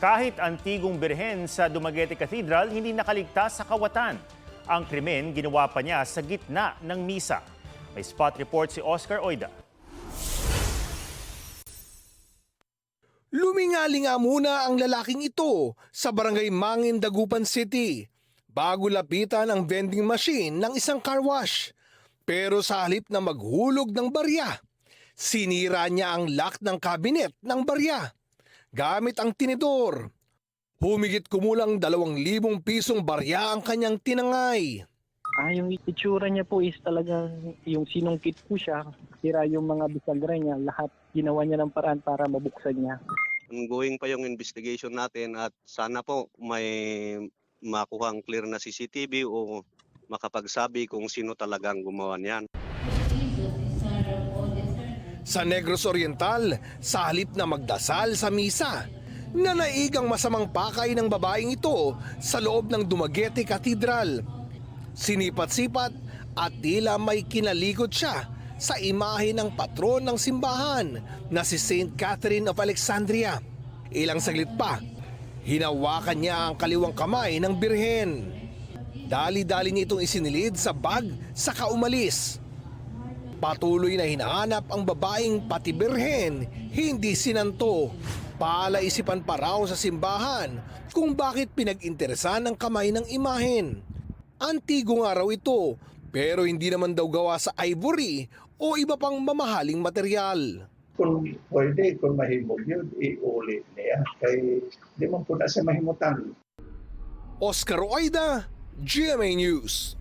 Kahit antigong birhen sa Dumaguete Cathedral, hindi nakaligtas sa kawatan. Ang krimen ginawa pa niya sa gitna ng misa. May spot report si Oscar Oida. Luminga-linga muna ang lalaking ito sa barangay Mangin, Dagupan City bago lapitan ang vending machine ng isang car wash. Pero sa halip na maghulog ng barya, sinira niya ang lock ng cabinet ng barya gamit ang tinidor. Humigit kumulang 2,000 pisong barya ang kanyang tinangay. Yung itsura niya po is talagang yung sinungkit po siya, sira yung mga bisagra niya, lahat ginawa niya ng paraan para mabuksan niya. Ongoing pa yung investigation natin at sana po may makuhang clear na CCTV o makapagsabi kung sino talagang gumawa niyan. Sa Negros Oriental, sa halip na magdasal sa misa, nanaig ang masamang pakay ng babaeng ito sa loob ng Dumaguete Cathedral. Sinipat-sipat at tila may kinalikot siya sa imahe ng patron ng simbahan na si Saint Catherine of Alexandria. Ilang saglit pa, hinawakan niya ang kaliwang kamay ng birhen. Dali-dali niya itong isinilid sa bag saka umalis. Patuloy na hinahanap ang babaeng pati birhen, hindi sinanto. Palaisipan pa raw sa simbahan kung bakit pinag-interesan ang kamay ng imahen. Antigo nga raw ito, pero hindi naman daw gawa sa ivory o iba pang mamahaling material. Kung pwede, kung mahimog yun, iulit niya. Kaya di man po na siya mahimutan. Oscar Oida, GMA News.